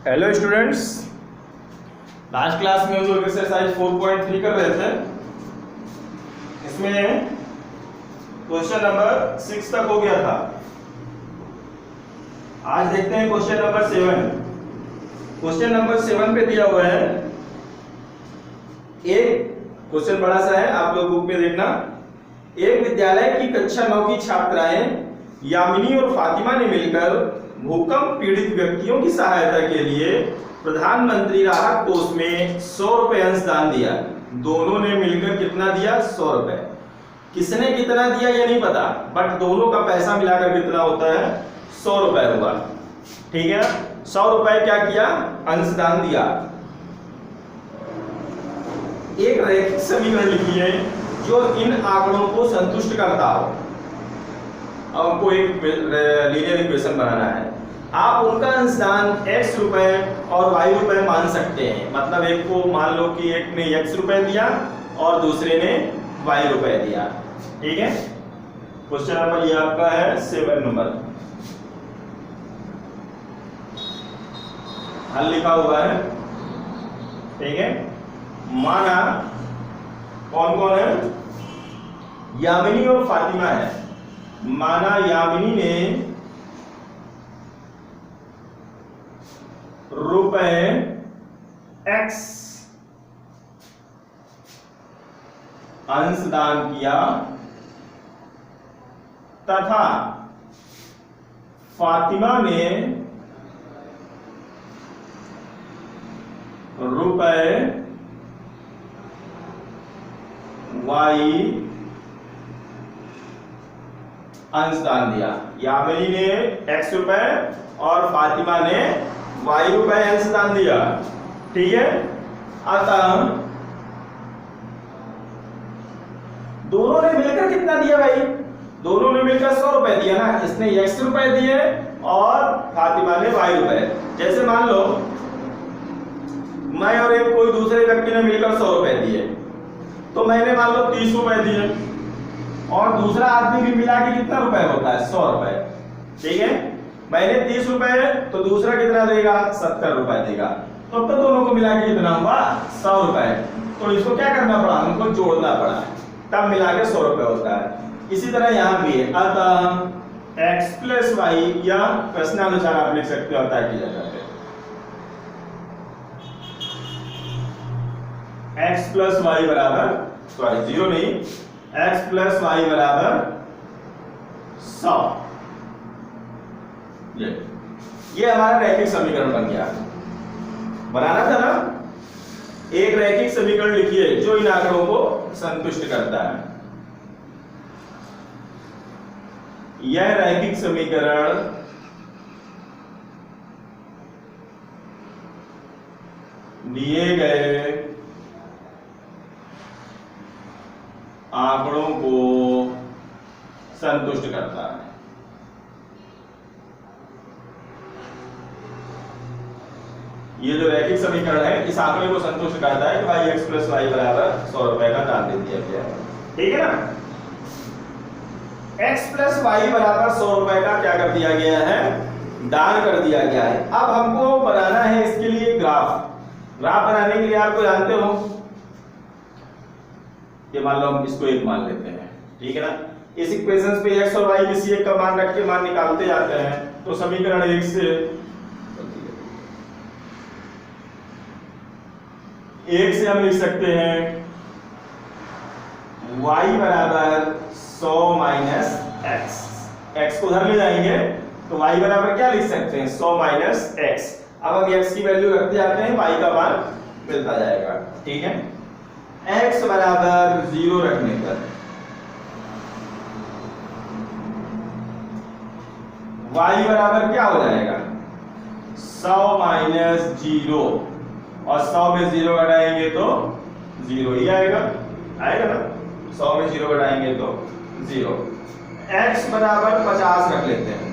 Hello students, last class में हम लोग एक्सरसाइज 4.3 कर रहे थे। इसमें क्वेश्चन नंबर 6 तक हो गया था। आज देखते हैं क्वेश्चन नंबर 7। क्वेश्चन नंबर 7 पे दिया हुआ है, एक क्वेश्चन बड़ा सा है, आप लोग बुक में देखना। एक विद्यालय की कक्षा 9 की छात्राएं यामिनी और फातिमा ने मिलकर भूकंप पीड़ित व्यक्तियों की सहायता के लिए प्रधानमंत्री राहत कोष में 100 रुपए अंशदान दिया। दोनों ने मिलकर कितना दिया? 100 रुपए। किसने कितना दिया ये नहीं पता, बट दोनों का पैसा मिलाकर कितना होता है? 100 रुपए हुआ। ठीक है ना? 100 रुपए क्या किया? अंशदान दिया। एक रैखिक समीकरण लिखिए जो इन आंकड़ों को संतुष्ट करता हो। अब हमको एक लीनियर इक्वेशन बनाना है। आप उनका अंशदान x रुपए और y रुपए मान सकते हैं। मतलब एक को मान लो कि एक ने x रुपए दिया और दूसरे ने y रुपए दिया। ठीक है? क्वेश्चन नंबर ये आपका है 7 नंबर। हल लिखा हुआ है। ठीक है? माना कौन कौन है? यामिनी और फातिमा है। माना यामिनी ने रुपए x अंशदान किया तथा फातिमा ने रुपए y अंशदान दिया। यामिनी ने x रुपए और फातिमा ने y रुपए अंशदान दिया। ठीक है? अतः दोनों ने मिलकर कितना दिया भाई? दोनों ने मिलकर 100 रुपए दिया ना। इसने x रुपए दिए और फातिमा ने y रुपए। जैसे मान लो मैं और एक कोई दूसरे व्यक्ति ने मिलकर 100 रुपए दिए, तो मैंने मान लो 30 रुपए दिए और दूसरा आदमी भी मिला के कितना रुपए होता है? 100 रुपए। ठीक है? मैंने 30 रुपए तो दूसरा कितना देगा? 70 रुपए देगा। तो अब तो दोनों को मिला के कितना हुआ? 100 रुपए। तो इसको क्या करना पड़ा? हमको जोड़ना पड़ा, तब मिला के 100 रुपए होता है। इसी तरह यहां भी है। अतः x प्लस वाई, या प्रश्नानुसार आप लिख सकते हो अतः की जगह पे x प्लस वाई बराबर, सॉरी 0 नहीं, x प्लस वाई बराबर 100। ये हमारा रैखिक समीकरण बन गया। बनाना था ना? एक रैखिक समीकरण लिखिए जो इन आंकड़ों को संतुष्ट करता है। यह रैखिक समीकरण दिए गए आंकड़ों को संतुष्ट करता है। ये जो रैखिक समीकरण है इस आंकड़े को संतुष्ट करता है कि भाई x प्लस वाई बराबर 100 रुपए का दान दे दिया गया है। ठीक है ना? x प्लस वाई बराबर 100 रुपए का क्या कर दिया गया है? दान कर दिया गया है। अब हमको बनाना है इसके लिए ग्राफ। ग्राफ बनाने के लिए आपको जानते हो कि मान लो हम इसको एक मान लेते हैं। ठीक है ना? इस इक्वेशंस पे x और y किसी एक का मान रख के मान निकालते जाते हैं, तो समीकरण 1 से हम लिख सकते हैं y बराबर 100 माइनस x। x को उधर ले जाएंगे तो y बराबर क्या लिख सकते हैं? 100 माइनस x। अब हम x की वैल्यू रखते जाते हैं, y का मान मिलता जाएगा। ठीक है? x बराबर 0 रखने पर y बराबर क्या हो जाएगा? 100 माइनस 0, और 100 में 0 घटाएंगे तो 0 ही आएगा। आएगा ना? 100 में 0 घटाएंगे तो 0। x बराबर 50 रख लेते हैं।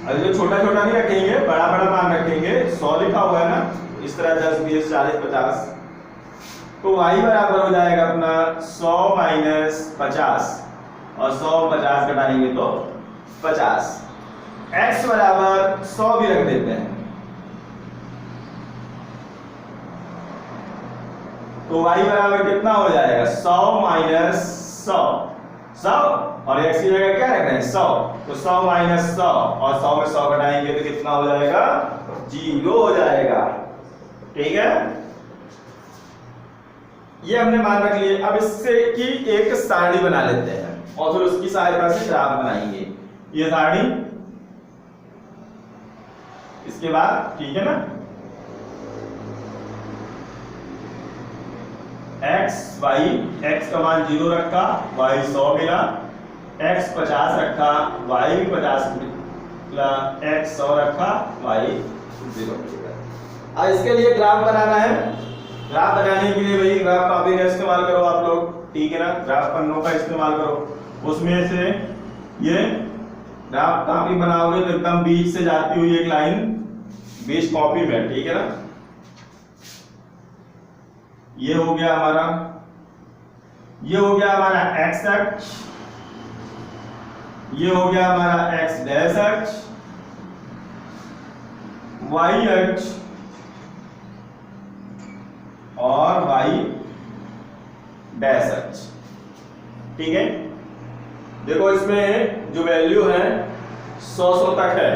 अभी जो छोटा छोटा नहीं रखेंगे, बड़ा बड़ा मान रखेंगे। 100 लिखा हुआ है ना, इस तरह 10 20 40 50। तो y बराबर हो जाएगा अपना 100 माइनस 50, और 100 50 घटाएंगे तो 50। x बराबर 100 भी रख देते हैं। तो y बराबर कितना हो जाएगा 100 माइनस 100 100 और x की जगह क्या रख रहे हैं 100 तो 100 माइनस 100 और 100 में 100 घटाएंगे तो कितना हो जाएगा 0 हो जाएगा। ठीक है, ये हमने मान रख लिए। अब इससे की एक सारणी बना लेते हैं और फिर उसकी सहायता से ग्राफ बनाएंगे। ये सारणी इसके बाद, ठीक है ना, x y, x का मान 0 रखा, y 100 मिला, x 50 रखा, y भी 50 मिला, x 100 रखा, y 0 मिलेगा। अब इसके लिए ग्राफ बनाना है। ग्राफ बनाने के लिए वही ग्राफ कॉपी का इस्तेमाल करो आप लोग, ठीक है ना, ग्राफ पन्नों का इस्तेमाल करो। उसमें से ये ग्राफ कॉपी बनाओगे तो एकदम बीच से जाती हुई एक लाइन बीच कॉपी में, ठीक है ना। ये हो गया हमारा, ये हो गया हमारा x अक्ष, ये हो गया हमारा x डैश अक्ष, y अक्ष और y डैश अक्ष। ठीक है, देखो इसमें जो वैल्यू है 100 तक है,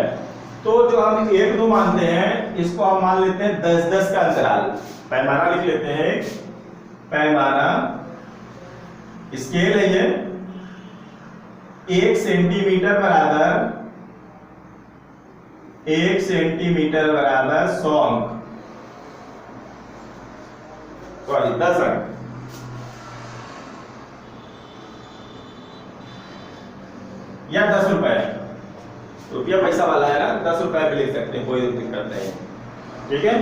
तो जो हम 1 2 मानते हैं इसको हम मान लेते हैं 10 10 का अंतराल। पैमाना लिख लेते हैं, पैमाना स्केल है ये, 1 सेंटीमीटर बराबर 1 सेंटीमीटर बराबर 100 अंक, सॉरी 10 अंक। या 10 रुपए, रुपया पैसा वाला है ना, 10 रुपए भी लिख सकते हैं, कोई दिक्कत नहीं। ठीक है,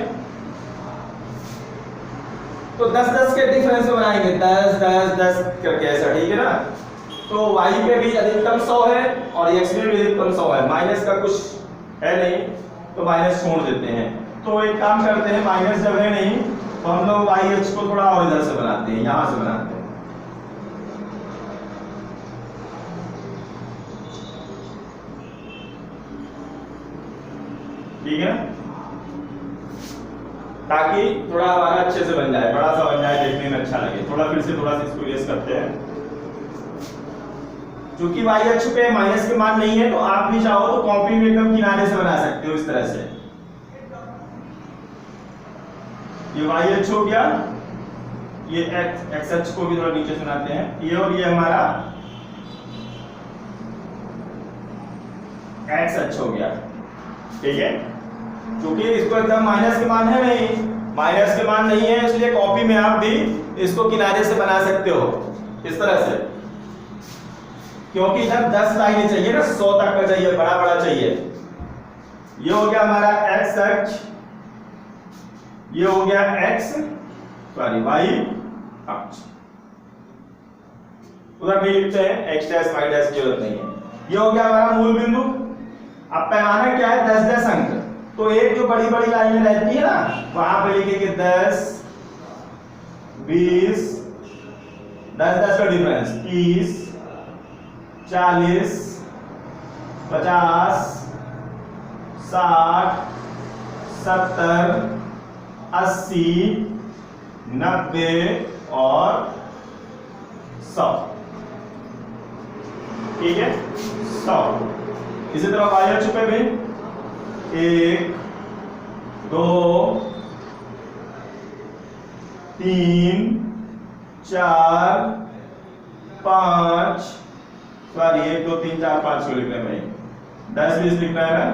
तो 10 10 के डिफरेंस में बनाएंगे, 10 10 10 करके ऐसा, ठीक है ना। तो y पे भी अधिकतम 100 है और x में भी अधिकतम 100 है, माइनस का कुछ है नहीं तो माइनस छोड़ देते हैं। तो एक काम करते हैं, माइनस जब है नहीं तो हम लोग y अक्ष को थोड़ा और इधर से बनाते हैं, यहां से बनाते हैं। ठीक है, ताकि थोड़ा हमारा अच्छे से बन जाए, बड़ा सा बन जाए, देखने में अच्छा लगे। थोड़ा फिर से थोड़ा सा इसको रेस करते हैं। क्योंकि y अक्ष पे माइनस के मान नहीं है तो आप भी चाहो तो कॉपी में एकदम किनारे से बना सकते हो इस तरह से। ये y अक्ष हो गया, ये x अक्ष को भी थोड़ा नीचे से बनाते हैं, ये और ये हमारा x अक्ष हो गया। ठीक है, क्योंकि इसको एकदम माइनस के मान है नहीं, माइनस के मान नहीं है, इसलिए कॉपी में आप भी इसको किनारे से बना सकते हो इस तरह से। क्योंकि इधर 10 लाइनें चाहिए ना, 100 तक का चाहिए, बड़ा बड़ा चाहिए। ये हो गया हमारा x अक्ष, ये हो गया y अक्ष। उधर नहीं लिखते हैं, x डैश y डैश की जरूरत नहीं है। ये हो गया हमारा मूल बिंदु। अब पैमाना क्या है 10 10 अंक, तो एक जो बड़ी बड़ी लाइनें रहती है ना वहां पे लिखेंगे 10 20 10 10 का डिफरेंस 30 40 50 60 70 80 90 और 100। ठीक है, 100। इसी तरह y अक्ष पे भी 1 2 3 4 5, सॉरी 1 2 3 4 5 को लिखना है भाई, 10 20 लिखना है ना,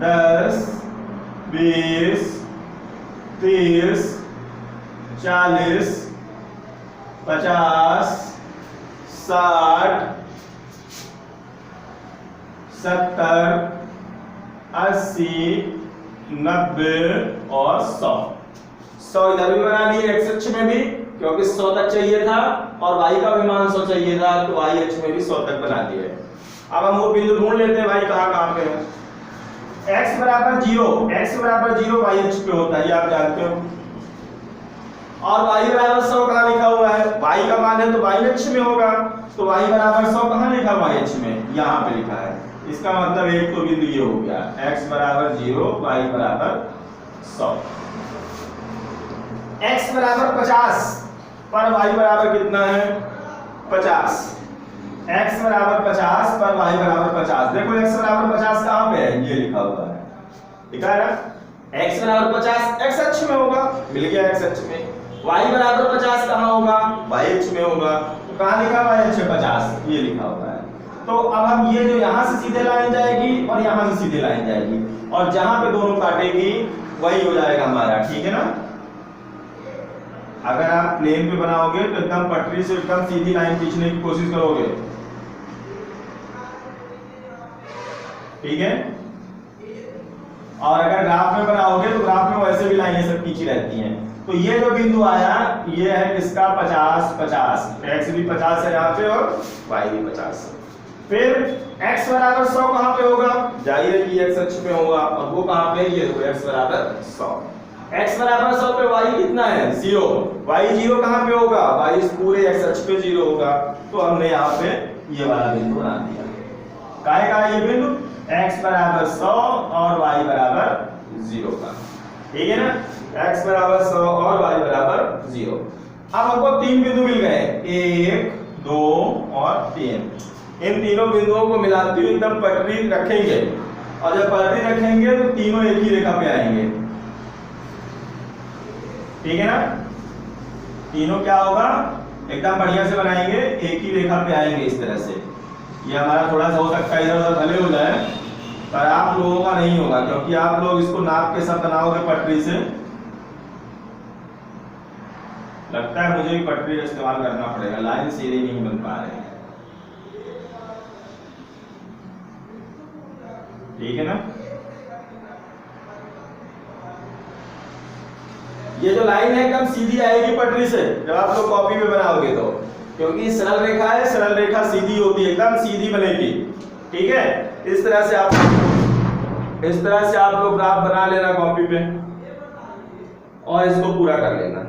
10 20 30 40 50 60 70 80 90 और 100। 100 इधर भी बना लिए x अक्ष में भी, क्योंकि 100 तक चाहिए था, और y का भी मान 100 चाहिए था, तो y अक्ष में भी 100 तक बना दिए। अब हम वो बिंदु ढूंढ लेते हैं भाई कहां पे है। x बराबर 0, x बराबर 0 y अक्ष पे होता है, ये आप जानते हो। और y बराबर 100 कहां लिखा हुआ है, y का मान है तो y अक्ष में होगा, तो y बराबर 100 कहां लिखा हुआ है, y अक्ष में, यहां पे लिखा है। इसका मतलब एक तो बिंदु ये हो गया, x बराबर 0 y बराबर 100। x बराबर 50 पर y बराबर कितना है 50। x बराबर 50 पर y बराबर 50। देखो x बराबर 50 कहाँ पे है, ये लिखा हुआ है, लिखा है ना, x बराबर 50 x अक्ष में होगा, मिल गया x अक्ष में। y बराबर 50 कहाँ होगा, y अक्ष में होगा, तो कहाँ लिखा y अक्ष 50, ये लिखा हुआ है। तो अब हम ये जो यहाँ से सीधे लाइन जाएगी और यहाँ से सीधे लाइन जाएगी, और जहां पे दोनों काटेगी वही हो जाएगा हमारा, ठीक है ना। अगर आप प्लेन पे बनाओगे तो एकदम पटरी से एकदम सीधी लाइन खींचने की कोशिश करोगे, ठीक है। और अगर ग्राफ में बनाओगे तो ग्राफ में वैसे भी लाइनें सब खींची रहती हैं। तो ये जो बिंदु आया ये है किसका 50 50, x भी 50 है यहाँ पे और y भी 50 है। फिर x बराबर 100 कहाँ पे होगा, जाहिर है कि x अक्ष पे होगा, और वो कहाँ पे, ये देखो x बराबर 100। x बराबर 100 पे y कितना है 0, y 0 कहाँ पे होगा, y इस पूरे x अक्ष पे 0 होगा। तो हमने यहाँ पे ये वाला बिंदु बना दिया। काहे का ये बिंदु, x बराबर 100 और y बराबर 0 का, ठीक है ना, x बराबर 100 और y बराबर 0। अब हमको तीन बिंदु मिल गए, 1 2 और 3। इन तीनों बिंदुओं को मिलाते हुए एकदम पटरी रखेंगे, और जब पटरी रखेंगे तो तीनों एक ही रेखा पे आएंगे, ठीक है ना। तीनों क्या होगा, एकदम बढ़िया से बनाएंगे, एक ही रेखा पे आएंगे इस तरह से। ये हमारा थोड़ा सा हो सकता है इधर उधर भले हो जाए, पर आप लोगों का नहीं होगा, क्योंकि आप लोग इसको नाप के सब बनाओगे पटरी से। लगता है मुझे भी पटरी का इस्तेमाल करना पड़ेगा, लाइन सीधी नहीं बन पा रहे हैं, ठीक है ना। ये जो लाइन है एकदम सीधी आएगी पटरी से जब आप लोग कॉपी में बनाओगे तो, क्योंकि सरल रेखा है, सरल रेखा सीधी होती है, एकदम सीधी बनेगी, ठीक है। इस तरह से आप लोग ग्राफ बना लेना कॉपी पे और इसको पूरा कर लेना।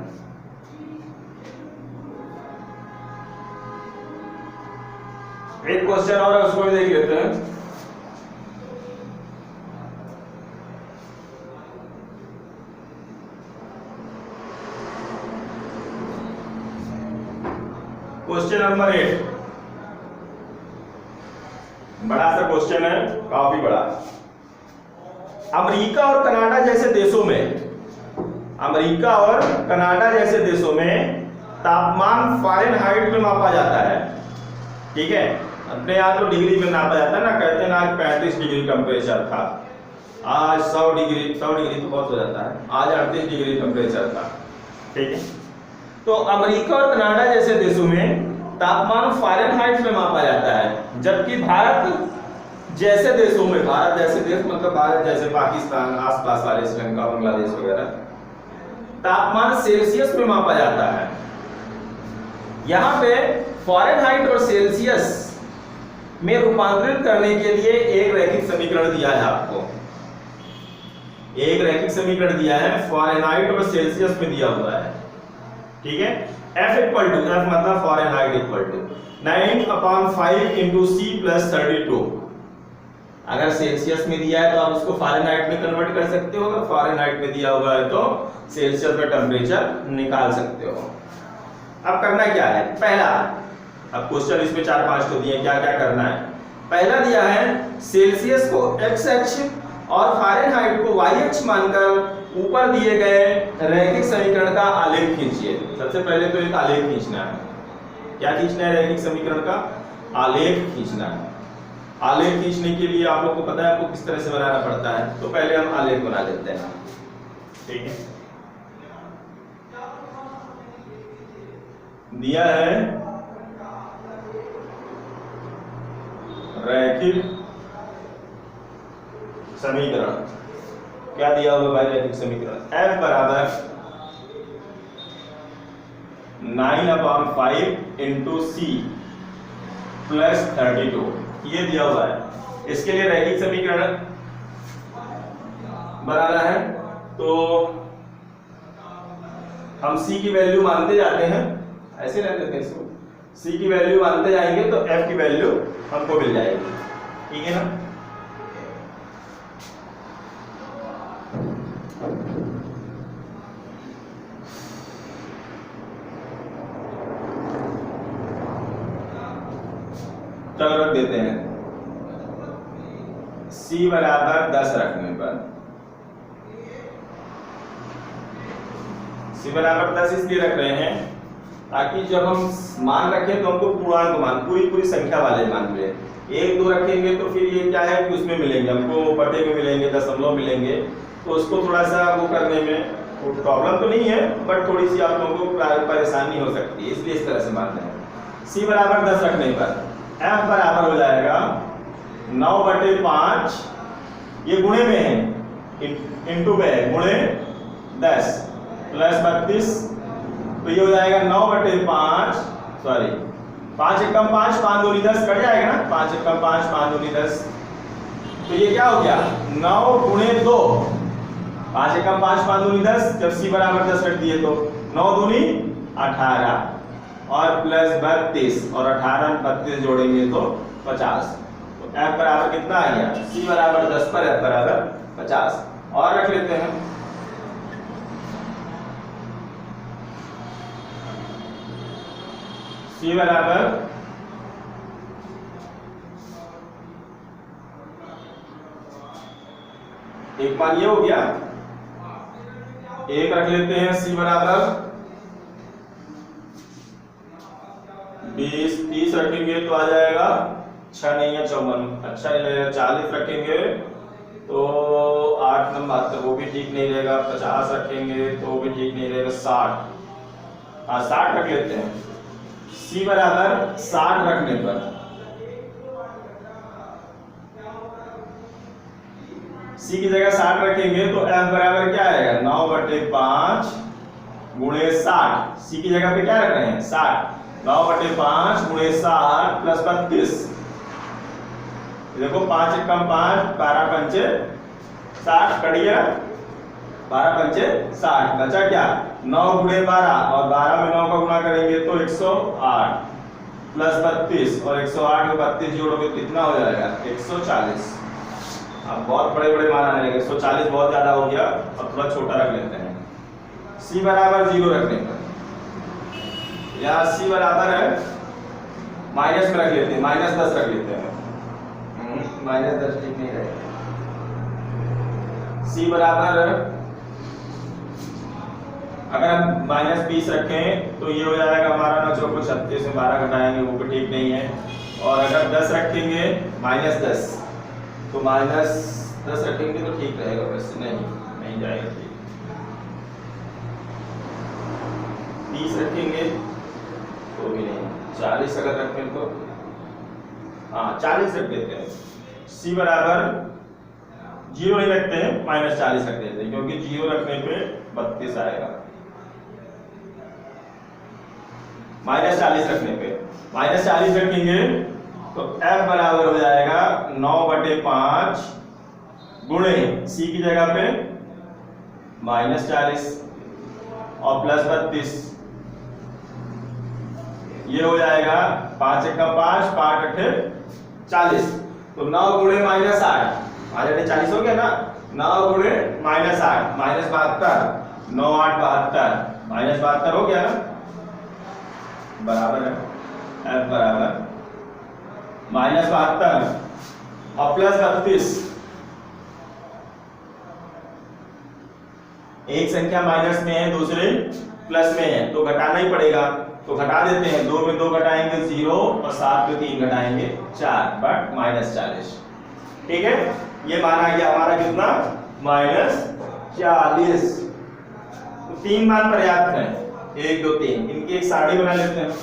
एक क्वेश्चन और है, उसको भी देख लेते हैं। क्वेश्चन नंबर 8, बड़ा सा क्वेश्चन है, काफी बड़ा। अमेरिका और कनाडा जैसे देशों में तापमान फारेनहाइट में मापा जाता है, ठीक है। अपने यहाँ तो डिग्री में नापा जाता है ना, कहते हैं ना आज 35 डिग्री टेम्परेचर था, आज 100 डिग्री तो बहुत हो जाता है, आज 38 डिग्री टेम्परेचर था, ठीक है। तो अमेरिका और कनाडा जैसे देशों में तापमान फारेनहाइट में मापा जाता है, जबकि भारत जैसे देशों में, भारत जैसे देश मतलब भारत जैसे पाकिस्तान, आसपास वाले श्रीलंका, बांग्लादेश वगैरह, तापमान सेल्सियस में मापा जाता है। यहाँ पे फारेनहाइट और सेल्सियस में रूपांतरित करने के लिए एक रैखिक समीकरण दिया है आपको, एक रैखिक समीकरण दिया है, फारेनहाइट और सेल्सियस में दिया हुआ है, ठीक है। F इक्वल टू, F मतलब Fahrenheit equal to 9/5 into C plus 32। अगर सेल्सियस में दिया है तो आप इसको फारेनहाइट में कन्वर्ट कर सकते हो, अगर फारेनहाइट में दिया हुआ है तो सेल्सियस में टेम्परेचर निकाल सकते हो। अब करना क्या है, पहला, अब क्वेश्चन इसमें 4-5 तो दिए, क्या क्या करना है। पहला दिया है सेल्सियस को x अक्ष और फारेनहाइट को y अक्ष मानकर ऊपर दिए गए रैखिक समीकरण का आलेख खींचिए। सबसे पहले तो एक आलेख खींचना है। क्या खींचना है, रैखिक समीकरण का आलेख खींचना है। आलेख खींचने के लिए आप लोगों को पता है आपको किस तरह से बनाना पड़ता है, तो पहले हम आलेख बना लेते हैं, ठीक है। दिया है रैखिक समीकरण, क्या दिया हुआ भाई रैखिक समीकरण, F बराबर 9/5 इंटू C प्लस 32, ये दिया हुआ है। इसके लिए रैखिक समीकरण बनाना है तो हम C की वैल्यू मानते जाते हैं, ऐसे रहते थे इसको, C की वैल्यू मानते जाएंगे तो F की वैल्यू हमको मिल जाएगी, ठीक है ना। चलो रख देते हैं c बराबर 10 रखने पर, c बराबर 10 इसलिए रख रहे हैं ताकि जब हम मान रखें तो हमको पूर्णांक मान, पूरी संख्या वाले मान मिले। 1 2 रखेंगे तो फिर ये क्या है कि उसमें मिलेंगे हमको, बटे में मिलेंगे, दशमलव मिलेंगे, तो उसको थोड़ा सा वो करने में प्रॉब्लम तो नहीं है, बट थोड़ी सी आप लोगों को परेशानी हो सकती है, इसलिए इस तरह से मान रहे हैं। c बराबर 10 रखने पर f बराबर हो जाएगा 9/5, ये गुणे में है, इंटू पे है, गुणे 10 प्लस 32, तो ये हो जाएगा 9/5, सॉरी 5 एकम 5, 5 दूनी 10 कट जाएगा ना, 5 एकम 5, 5 दूनी 10, तो ये क्या हो गया 9 गुणे 2, 5 एकम 5, 5 दूनी 10, जब c बराबर 10 रख दिए तो 9 दूनी 18 और प्लस 32 और 18 32 जोड़ेंगे तो 50, तो f बराबर कितना आ गया, c बराबर 10 पर f बराबर 50। और रख लेते हैं c बराबर एक मान ये हो गया, एक रख लेते हैं c बराबर 20, 30 रखेंगे तो आ जाएगा 6 नहीं है 54, अच्छा नहीं लगेगा, 40 रखेंगे तो 8 नंबर 72, वो भी ठीक नहीं रहेगा, 50 रखेंगे तो वो भी ठीक नहीं रहेगा, 60, हाँ 60 रख लेते हैं। c बराबर 60 रखने पर c की जगह 60 रखेंगे तो f बराबर क्या आएगा 9/5 गुणे 60, c की जगह पे क्या रख रहे हैं 60, 9/5 गुणे 60 प्लस 32, देखो 5 एकम 5, 12 पंचे 60 कट गया, 12 पंचे 60, बचा क्या 9 गुणे 12 और 12 में 9 का गुणा करेंगे तो 108 प्लस 32 और 108 में 32 जोड़ोगे तो कितना हो जाएगा 140। अब बहुत बड़े बड़े मान आने लगे, 140 बहुत ज्यादा हो गया, अब थोड़ा छोटा रख लेते हैं। c बराबर 0 रखने पर या c बराबर है माइनस में रख लेते हैं, -10 रख लेते हैं, -10 ठीक नहीं रहेगा। c बराबर अगर हम -20 रखें तो ये हो जाएगा हमारा 9 को 36 में 12 घटाएंगे वो भी ठीक नहीं है, और अगर 10 रखेंगे -10 तो -10 रखेंगे तो ठीक रहेगा, वैसे नहीं जाएगा ठीक। 30 रखेंगे तो भी नहीं, 40 अगर रखें तो हाँ 40 रख देते हैं। c बराबर 0 नहीं रखते हैं, -40 रख देते हैं, क्योंकि 0 रखने पे 32 आएगा, -40 रखने पे -40 रखेंगे तो f बराबर हो जाएगा 9/5 गुणे c की जगह पे -40 और प्लस 32, ये हो जाएगा 5 एकम 5, 5 अठे 40, तो 9 गुणे -8, 5 अठे 40 हो गया ना, 9 गुणे -8 -72, 9 8 72, -72 हो गया ना, बराबर है f बराबर -72 और प्लस 32, एक संख्या माइनस में है दूसरे प्लस में है तो घटाना ही पड़ेगा, तो घटा देते हैं, 2 में 2 घटाएंगे 0 और 7 में 3 घटाएंगे 4, बट -40, ठीक है। ये माना गया हमारा कितना -40, तो 3 मान पर्याप्त है, 1 2 3, इनकी एक साड़ी बना लेते हैं।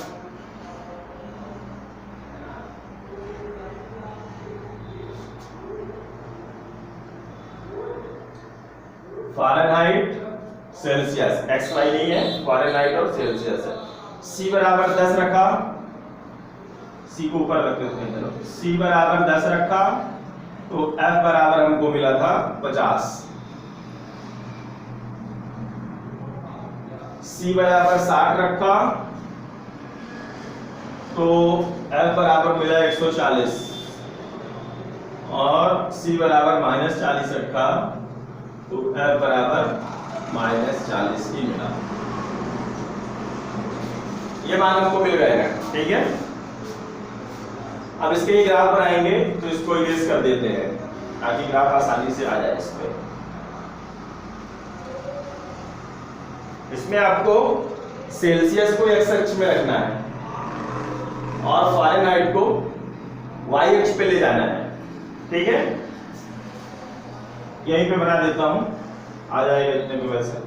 फ़ारेनहाइट सेल्सियस, XY नहीं है, फ़ारेनहाइट और सेल्सियस है। c बराबर 10 रखा, c को ऊपर रख देते हैं, चलो c बराबर 10 रखा तो f बराबर हमको मिला था 50, c बराबर 60 रखा तो f बराबर मिला 140 और c बराबर -40 रखा तो f बराबर -40 ही मिला, ये मान हमको मिल गया, ठीक है। अब इसके ये ग्राफ बनाएंगे तो इसको इरेज कर देते हैं ताकि ग्राफ आसानी से आ जाए इस पे। इसमें आपको सेल्सियस को एक्स अक्ष में रखना है और फ़ारेनहाइट को वाई अक्ष पे ले जाना है, ठीक है। यहीं पे बना देता हूं, आ जाएगा इतने पे वैसे।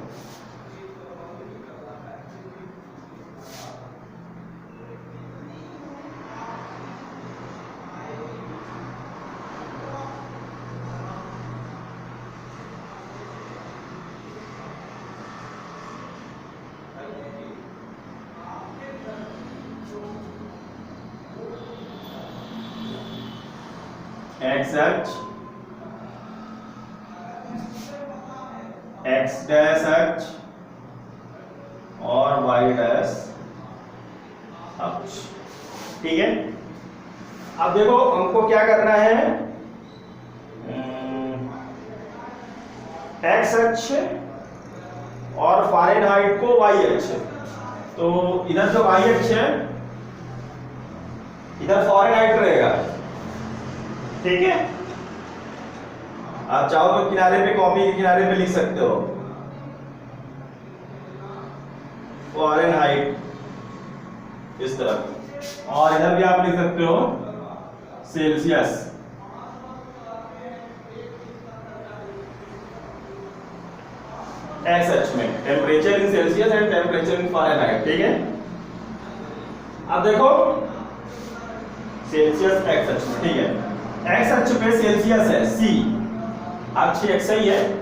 एक्स अक्ष, एक्स डैश अक्ष और वाई डैश अक्ष, ठीक है। अब देखो हमको क्या करना है, एक्स अक्ष और फ़ारेनहाइट को वाई अक्ष। तो इधर जो वाई अक्ष है इधर फ़ारेनहाइट रहेगा, ठीक है। आप चाहो तो किनारे पे, कॉपी के किनारे पे लिख सकते हो फ़ारेनहाइट इस तरफ, और इधर भी आप लिख सकते हो सेल्सियस। एक्स अक्ष में temperature in Celsius and temperature in Fahrenheit, ठीक है। अब देखो सेल्सियस एक्स अक्ष में, ठीक है। एक्स अक्ष पे सेल्सियस है सी, अक्ष एक्स ही है,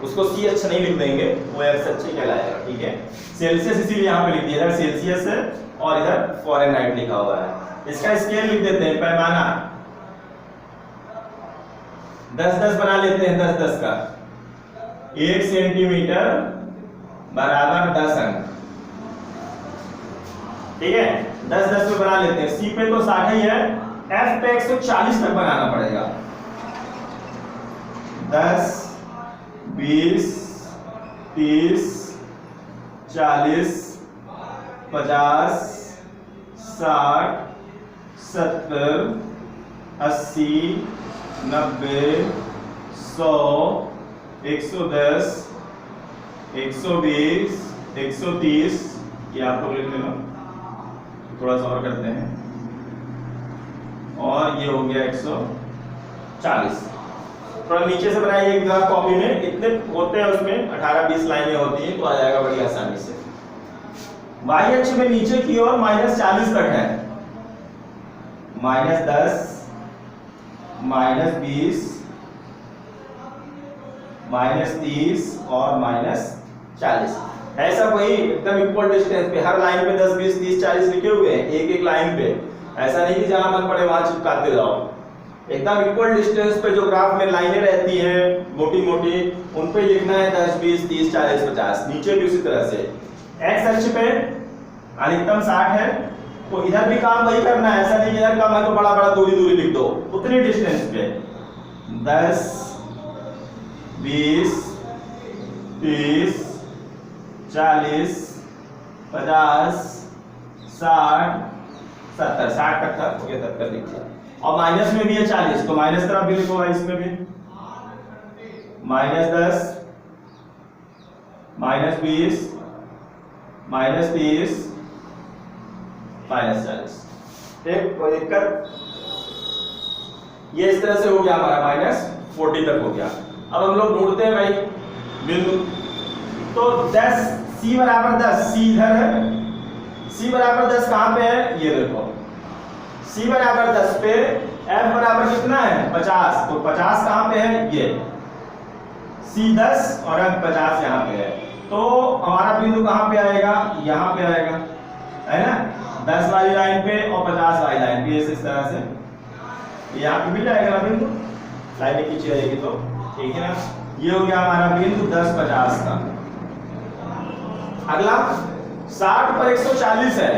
उसको सी अक्ष नहीं लिख देंगे, वो एक्स अक्ष ही कहलाएगा, ठीक है। सेल्सियस इसीलिए यहाँ पे लिख दिया, इधर सेल्सियस है और इधर फ़ारेनहाइट लिखा हुआ है। इसका स्केल लिख देते हैं, पैमाना 10-10 बना लेते हैं, 10-10 का। 1 सेंटीमीटर बराबर 10 अंक, ठीक है। 10-10 पे बना लेते हैं। सी पे तो 60 ही है, एफ पे 140 तक बनाना पड़ेगा। 10, 20, 30, 40, 50, 60, 70, 80, 90, 100, 110, 120, 130, ये आप लोग लिख लेना, थोड़ा सा और करते हैं, और ये हो गया 140। थोड़ा नीचे से बनाइए एक ग्राफ कॉपी में, इतने होते हैं उसमें 18-20 लाइनें होती हैं, तो आ जाएगा बड़ी आसानी से। वाई अक्ष में नीचे की ओर -40 तक है, -10, -20, -30 और -40। ऐसा वही एकदम इक्वल डिस्टेंस पे हर लाइन पे 10, 20, 30, 40 लिखे हुए हैं, एक एक लाइन पे। ऐसा नहीं कि जहां मन पड़े वहां चिपकाते जाओ, एकदम इक्वल डिस्टेंस पे जो ग्राफ में लाइनें रहती हैं मोटी मोटी, उन पे लिखना है 10, 20, 30, 40, 50। नीचे भी उसी तरह से। एक्स अक्ष पे अधिकतम 60 है, तो इधर भी काम वही करना है, ऐसा नहीं इधर काम है तो बड़ा बड़ा दूरी दूरी लिख दो, उतनी डिस्टेंस पे 10, 20, 30, 40, 50, 60, 70, 60 तक था, हो गया 70 लिख दिया। और माइनस में भी है 40, तो माइनस तरफ भी लिखो भाई, इसमें भी -10, -20, -30, -40। ठीक, कोई दिक्कत? ये इस तरह से हो गया हमारा -40 तक हो गया। अब हम लोग ढूंढते हैं भाई बिंदु, तो 10, C बराबर 10, C इधर है, C बराबर 10 कहां पे है, ये देखो C बराबर 10 पे F बराबर कितना है 50, तो 50 कहां पे है, ये C 10 और F 50 यहाँ पे है, तो हमारा बिंदु कहां पे आएगा, यहाँ पे आएगा, है ना। 10 वाली लाइन पे और 50 वाली लाइन पे, इस तरह से यहाँ पे मिल जाएगा ना बिंदु, लाइन खींची रहेगी तो, ठीक है ना। ये हो गया हमारा बिंदु 10, 50 का। अगला 60 पर 140 है,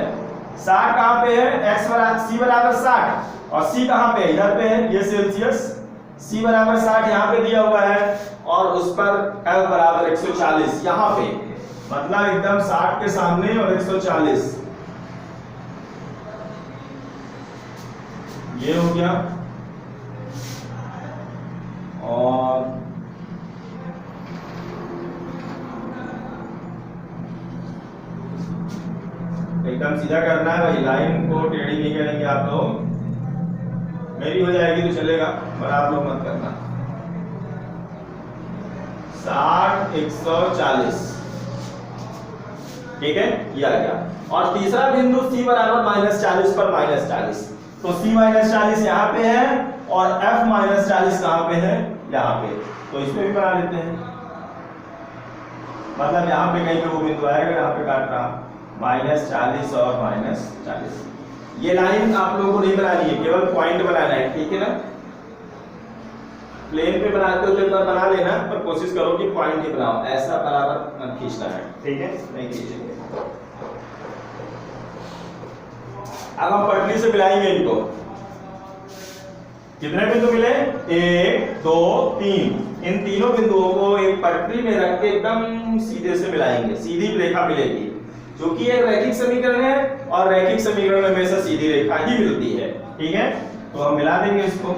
60 कहां पे है, C बराबर 60 और C कहां पे है, इधर पे है, ये सेल्सियस। C बराबर 60 यहाँ पे दिया हुआ है और उस पर F बराबर 140 यहाँ पे, मतलब एकदम 60 के सामने और 140 ये हो गया, और एकदम सीधा करना है भाई, लाइन को टेढ़ी नहीं करेंगे आप लोग। मेरी हो जाएगी तो चलेगा, पर आप लोग मत करना। 60 140, ठीक है, ये आ गया। और तीसरा बिंदु c बराबर -40 पर -40, तो c -40 यहाँ पे है और f -40 कहाँ पे है, यहाँ पे, तो इसमें भी बना लेते हैं। मतलब यहाँ पे कहीं पे वो बिंदु आएगा, यहाँ पे काट रहा -40 और -40। ये लाइन आप लोगों को नहीं बनानी है, केवल पॉइंट बनाना है, ठीक है ना। प्लेन पे बनाते हो तो एक बार बना लेना, पर कोशिश करो कि पॉइंट ही बनाओ, ऐसा बराबर मत खींचना है, ठीक है, नहीं खींचेंगे। अब हम पटरी से मिलाएंगे इनको। कितने बिंदु मिले, 1 2 3, इन तीनों बिंदुओं को एक पटरी में रख के एकदम सीधे से मिलाएंगे, सीधी रेखा मिलेगी, क्योंकि एक रैखिक समीकरण है और रैखिक समीकरण में हमेशा सीधी रेखा ही मिलती है, ठीक है। तो हम मिला देंगे इसको,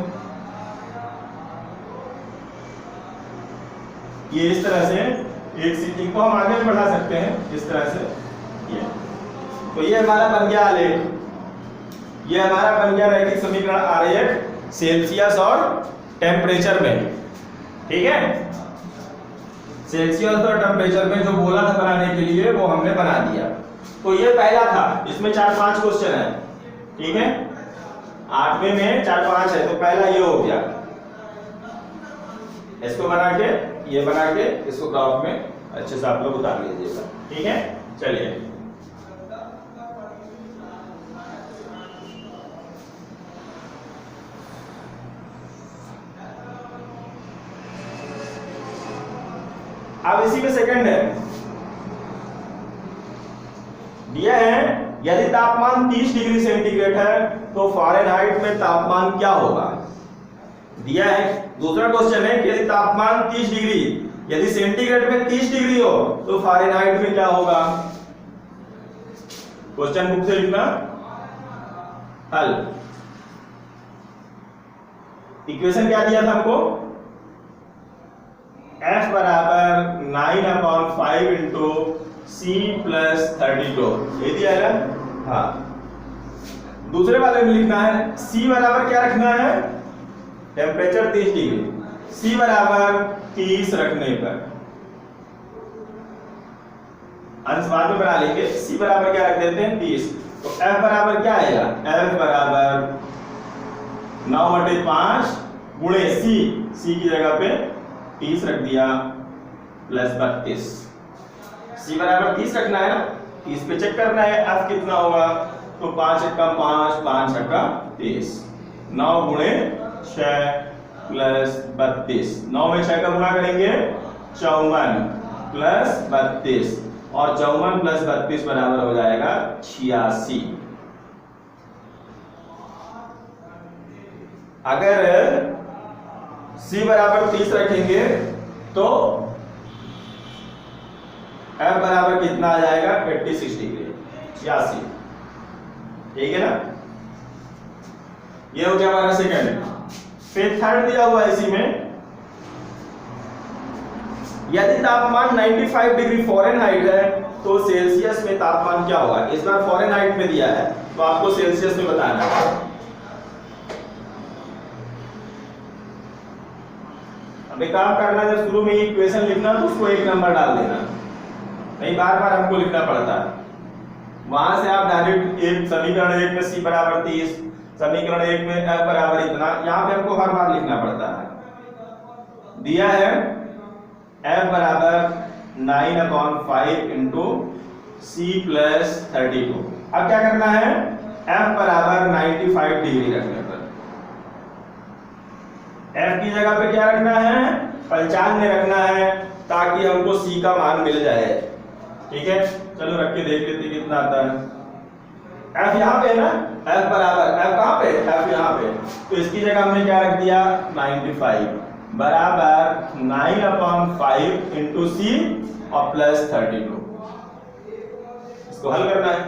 ये इस तरह से एक सीधी को हम आगे बढ़ा सकते हैं, इस तरह से ये। तो ये हमारा बन गया आलेख, ये हमारा बन गया रैखिक समीकरण आरेख सेल्सियस और टेम्परेचर में, ठीक है। सेल्सियस और टेम्परेचर में जो बोला था बनाने के लिए वो हमने बना दिया। तो ये पहला था, इसमें 4-5 क्वेश्चन है, ठीक है, 8वें में 4-5 है, तो पहला ये हो गया। इसको बना के, ये बना के इसको ग्राफ में अच्छे से आप लोग उतार लीजिएगा, ठीक है। चलिए अब इसी में सेकंड है, दिया है यदि तापमान 30 डिग्री सेंटीग्रेड है तो फ़ारेनहाइट में तापमान क्या होगा, दिया है। दूसरा क्वेश्चन है कि यदि तापमान 30 डिग्री, यदि सेंटीग्रेड में 30 डिग्री हो तो फ़ारेनहाइट में क्या होगा। क्वेश्चन बुक से लिखना, हल। इक्वेशन क्या दिया था हमको, F बराबर 9/5 इंटू C प्लस 32, ये दिया है ना। हाँ, दूसरे वाले में लिखना है C बराबर क्या रखना है, टेम्परेचर 30 डिग्री, C बराबर 30 रखने पर, अंश बाद में बना लेंगे, C बराबर क्या रख देते हैं 30, तो F बराबर क्या आएगा, F बराबर 9/5 गुणे C की जगह पे 30 रख दिया प्लस 32, C बराबर 30 रखना है ना, 30 पे चेक करना है F कितना होगा, तो 5 × 5 5 × 30, 9 गुणे 6 प्लस 32, 9 में 6 का गुणा करेंगे 54 प्लस 32, और 54 प्लस 32 बराबर हो जाएगा 86। अगर C बराबर 30 रखेंगे तो F बराबर कितना आ जाएगा, 86 डिग्री, 86, ठीक है ना। ये हो गया हमारा सेकंड। फिर थर्ड दिया हुआ इसी में, यदि तापमान 95 डिग्री फ़ारेनहाइट है तो सेल्सियस में तापमान क्या होगा। इस बार फ़ारेनहाइट में दिया है तो आपको सेल्सियस में बताना है। अब एक काम करना, जब शुरू में इक्वेशन लिखना तो उसको 1 नंबर डाल देना, नहीं बार बार हमको लिखना पड़ता है। वहां से आप डायरेक्ट एक समीकरण 1 में C बराबर 30, समीकरण 1 में F बराबर इतना, यहाँ पे हमको हर बार लिखना पड़ता है। दिया है F बराबर 9/5 इंटू C प्लस 32। अब क्या करना है, F बराबर 95 डिग्री रखने पर F की जगह पे क्या रखना है, 95 रखना है, ताकि हमको C का मान मिल जाए, ठीक है। चलो रख के देख लेते कितना आता है। F यहाँ पे है ना, F बराबर, F कहाँ पे, F यहाँ पे, तो इसकी जगह हमने क्या रख दिया 95 बराबर 9/5 इंटू C और प्लस 32। इसको हल करना है,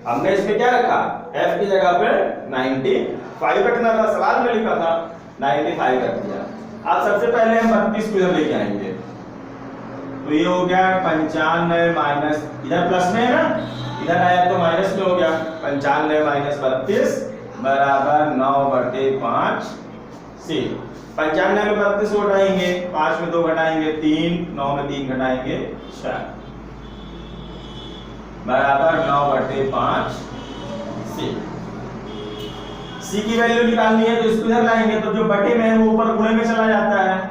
हमने इसमें क्या रखा, f की जगह पे 95 रखना था, सवाल में लिखा था 95 रख दिया। अब सबसे पहले हम 32 को इधर लेके आएंगे, तो ये हो गया 95 माइनस, इधर प्लस में है ना, इधर आया तो माइनस में हो गया, 95 माइनस 32 बराबर 9/5 सी। 95 में 32 घटाएंगे, 5 में 2 घटाएंगे 3, 9 में 3 घटाएंगे 4 बराबर 9/5 सी। सी की वैल्यू निकालनी है तो इसको इधर लाएंगे, तो जो बटे में है वो ऊपर गुणे में चला जाता है,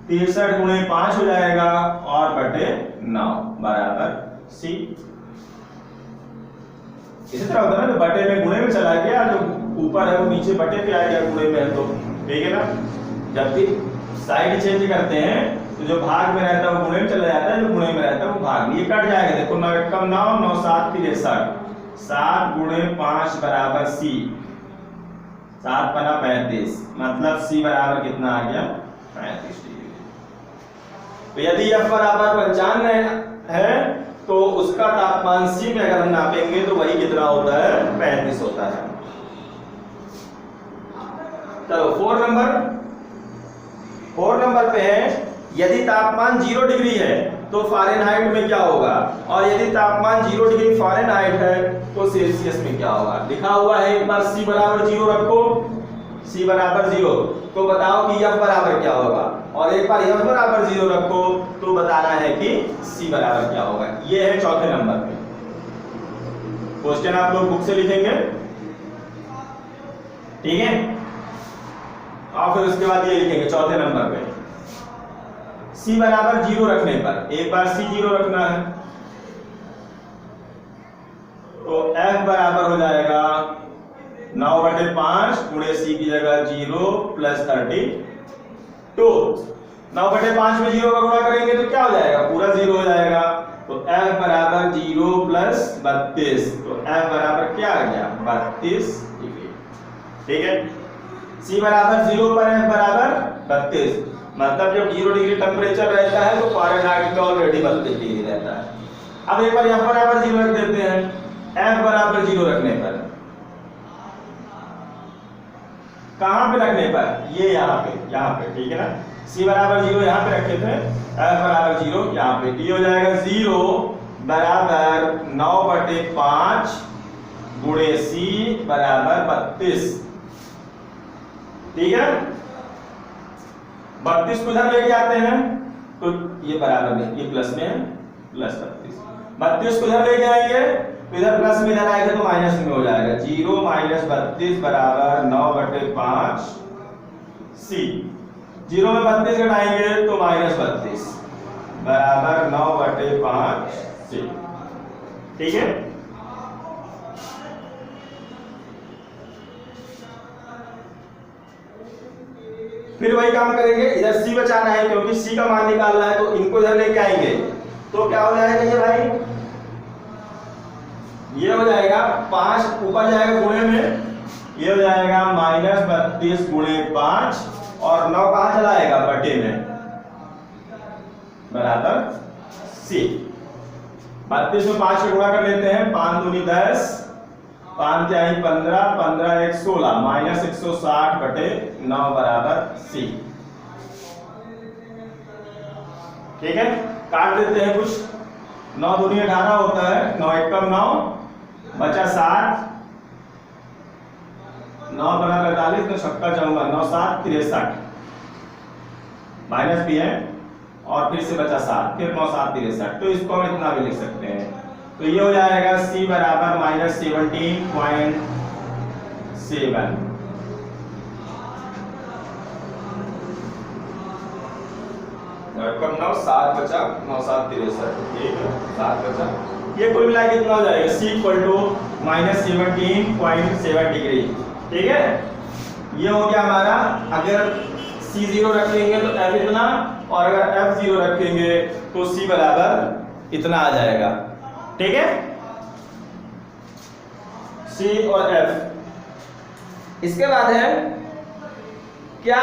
63 गुणे 5 हो जाएगा और बटे 9 बराबर सी। इसी तरह होता है ना, बटे में गुणे में चला गया, जो ऊपर है वो नीचे बटे पे आ गया गुणे में है, तो ठीक है ना। जब भी साइड चेंज करते हैं तो जो भाग में रहता है वो गुणे में चला जाता है, जो गुणे में रहता है वो भाग में, ये कट जाएगा। देखो 9 कम 9, 9 7 63, 7 गुणे 5 बराबर सी, 7 पना 35, मतलब सी बराबर कितना आ गया 35 डिग्री। तो यदि f बराबर 95 है तो उसका तापमान सी में अगर हम नापेंगे तो वही कितना होता है 35 होता है। चलो 4 नंबर पे है, यदि तापमान 0 डिग्री है तो फारेनहाइट में क्या होगा, और यदि तापमान 0 डिग्री फारेनहाइट है तो सेल्सियस में क्या होगा। लिखा हुआ है, एक बार सी बराबर 0 रखो, सी बराबर 0, तो बताओ कि f बराबर क्या होगा, और एक बार f बराबर 0 रखो तो बताना है कि c बराबर क्या होगा। ये है चौथे नंबर पे क्वेश्चन, आप लोग बुक से लिखेंगे, ठीक है। और फिर उसके बाद ये लिखेंगे चौथे नंबर पे, c बराबर 0 रखने पर, एक बार c 0 रखना है तो f बराबर हो जाएगा 9/5 गुणे c की जगह 0 प्लस 32। 9/5 में 0 का गुणा करेंगे तो क्या हो जाएगा, पूरा 0 हो जाएगा, तो f बराबर 0 प्लस 32, तो f बराबर क्या आ गया 32 डिग्री, ठीक है। c बराबर 0 पर f बराबर 32, मतलब जब 0 डिग्री टेम्परेचर रहता है तो फारेनहाइट में ऑलरेडी 32 डिग्री रहता है। अब एक बार f बराबर 0 रख देते हैं, f बराबर 0 रखने पर, कहां पे रखने पर, ये यहाँ पे, ठीक है ना। c बराबर 0 यहाँ पे रखे थे, f बराबर 0 यहाँ पे, ये हो जाएगा 0 बराबर 9/5 गुणे c बराबर 32, ठीक है। 32 को इधर लेके आते हैं तो ये बराबर में, ये प्लस में है, प्लस 32 को इधर लेके आएंगे तो इधर प्लस में इधर आएगा तो माइनस में हो जाएगा, 0 माइनस 32 बराबर 9/5 सी। 0 में 32 घटाएंगे तो माइनस 32 बराबर 9/5 सी, ठीक है। फिर वही काम करेंगे, इधर c बचाना है क्योंकि c का मान निकालना है, तो इनको इधर लेके आएंगे तो क्या हो जाएगा ये भाई, ये हो जाएगा 5 ऊपर जाएगा गुणे में, ये हो जाएगा -32 गुणे 5 और 9 कहां चला आएगा बटे में, बराबर c। 32 में 5 से गुणा कर लेते हैं, 5 दूनी 10, 5 के 15, 15 1 16, -160 बटे 9 बराबर c, ठीक है। काट देते हैं कुछ, 9 दूनी 18 होता है, 9 1 कम 9 बचा 7, 9 बना 45 तो 6 जाऊंगा, 9 7 63 माइनस भी है और फिर से बचा 7, फिर 9 7 63, तो इसको हम इतना भी लिख सकते हैं, तो ये हो जाएगा c बराबर -17.7, कम 9 7 बचा, 9 7 63, ठीक है 7 बचा, ये कुल मिला के कितना हो जाएगा c -17.7 डिग्री, ठीक है। ये हो गया हमारा, अगर c 0 रखेंगे तो f इतना, और अगर f 0 रखेंगे तो c बराबर इतना आ जाएगा, ठीक है। c और f। इसके बाद है, क्या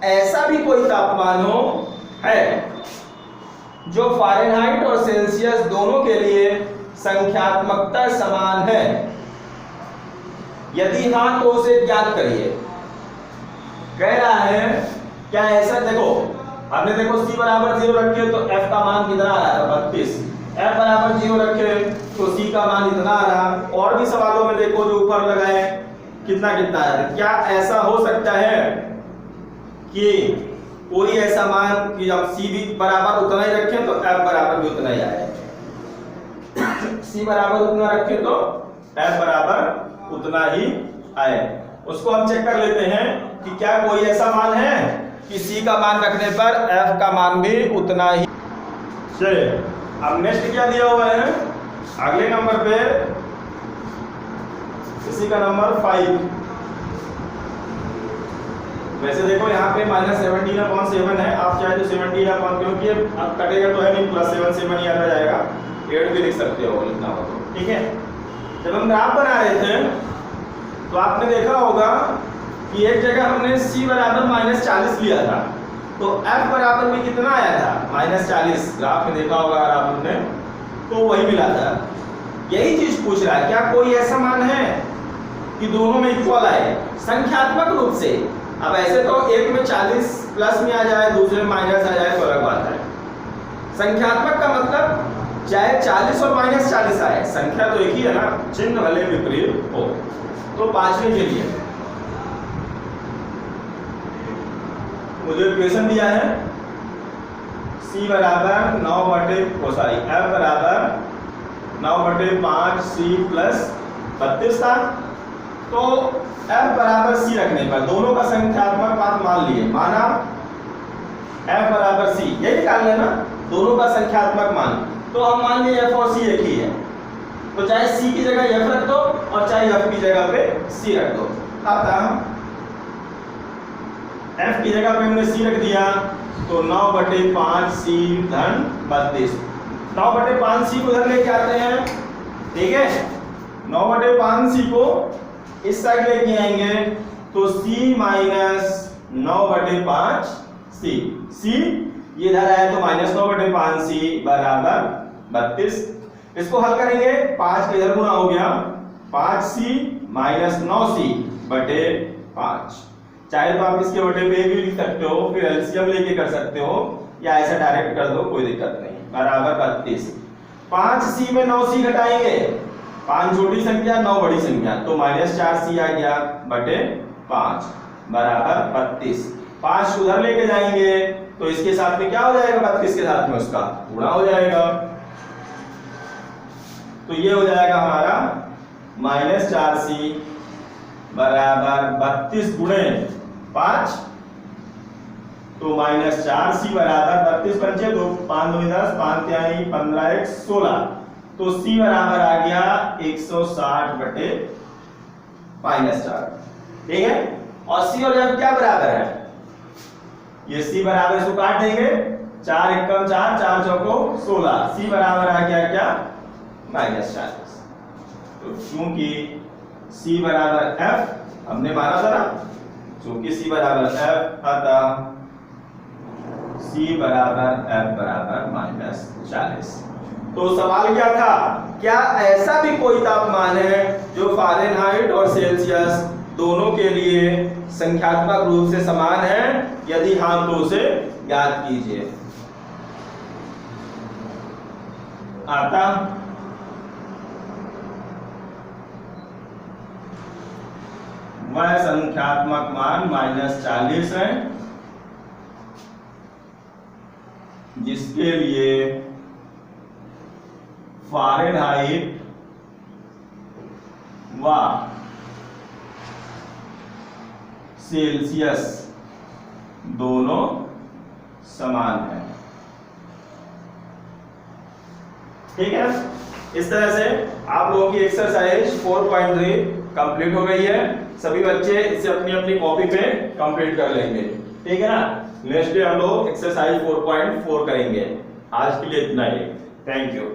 ऐसा भी कोई तापमान हो है जो फारेनहाइट और सेल्सियस दोनों के लिए संख्यात्मकता समान है, यदि हाँ तो उसे ज्ञात करिए। कह रहा है क्या ऐसा, देखो हमने देखो c बराबर 0 रखे तो f का मान कितना आ रहा था 32, f बराबर 0 रखे तो c का मान इतना आ रहा। और भी सवालों में देखो जो ऊपर लगाए कितना कितना है। क्या ऐसा हो सकता है कि कोई ऐसा मान कि जब c भी बराबर उतना ही रखें तो f बराबर भी उतना ही आए, c बराबर उतना रखें तो f बराबर उतना ही आए। उसको हम चेक कर लेते हैं कि क्या कोई ऐसा मान है कि c का मान रखने पर f का मान भी उतना ही। चलिए अब नेक्स्ट क्या दिया हुआ है अगले नंबर पे, इसी का नंबर 5। वैसे देखो यहाँ पे -17/7 है, आप चाहे तो 17 क्योंकि अब कटेगा तो है नहीं पूरा 7 ही आता जाएगा, 8 भी लिख सकते हो लिखना हो तो, ठीक है। जब हम ग्राफ बना रहे थे तो आपने देखा होगा कि एक जगह हमने c बराबर -40 लिया था तो f बराबर भी कितना आया था -40, ग्राफ में देखा होगा अगर आपने तो वही मिला था। यही चीज पूछ रहा है क्या कोई ऐसा मान है कि दोनों में इक्वल आए संख्यात्मक रूप से। अब ऐसे तो एक में 40 प्लस में आ जाए दूसरे में माइनस आ जाए तो अलग बात है। संख्यात्मक का मतलब चाहे 40 और -40 आए, संख्या तो एक ही है ना, चिन्ह भले विपरीत हो। तो पांचवें के लिए मुझे क्वेश्चन दिया है c बराबर 9/, f बराबर 9/5 c प्लस 32 था। तो f बराबर c रखने पर दोनों का संख्यात्मक मान मान लिए, माना f बराबर c, यही निकाल लेना दोनों का संख्यात्मक मान। तो हम मान लिए f और c एक ही है तो चाहे c की जगह f रख दो और चाहे f की जगह पे c रख दो। अतः f की जगह पे हमने c रख दिया तो 9/5 c धन 32, 9/5 c को इधर लेके आते हैं, ठीक है। 9/5 c को इस साइड लेके आएंगे तो c माइनस 9/5 c, c ये इधर आया तो -9/5 c बराबर 32। इसको हल करेंगे 5 के इधर गुना हो गया 5c माइनस 9c बटे 5। चाहे तो आप इसके बटे पे भी लिख सकते हो, फिर एलसीएम लेके कर सकते हो या ऐसे डायरेक्ट कर दो, कोई दिक्कत नहीं, बराबर 32। 5c में 9c घटाएंगे, 5 छोटी संख्या 9 बड़ी संख्या तो -4c आ गया बटे 5 बराबर 32। 5 उधर लेके जाएंगे तो इसके साथ में क्या हो जाएगा, 32 के साथ में उसका गुणा हो जाएगा तो ये हो जाएगा हमारा -4c बराबर 32 गुणे 5 तो -4c बराबर 32 पंचे 2 5 2 10 5 3 15 1 16 तो c बराबर आ गया 160 बटे -4, ठीक है। और c और f क्या बराबर है, ये c बराबर इसको काट देंगे 4 एकम 4 4 चौको 16, c बराबर आ गया क्या -40। तो क्योंकि c बराबर f हमने माना था ना, क्योंकि c बराबर f अतः c बराबर f बराबर -40। तो सवाल क्या था, क्या ऐसा भी कोई तापमान है जो फ़ारेनहाइट और सेल्सियस दोनों के लिए संख्यात्मक रूप से समान है, यदि हाँ तो उसे ज्ञात कीजिए। आता वह संख्यात्मक मान -40 है जिसके लिए फ़ारेनहाइट व सेल्सियस दोनों समान है, ठीक है। इस तरह से आप लोगों की एक्सरसाइज 4.3 कंप्लीट हो गई है। सभी बच्चे इसे अपनी अपनी कॉपी पे कंप्लीट कर लेंगे, ठीक है ना। नेक्स्ट डे हम लोग एक्सरसाइज 4.4 करेंगे। आज के लिए इतना ही, थैंक यू।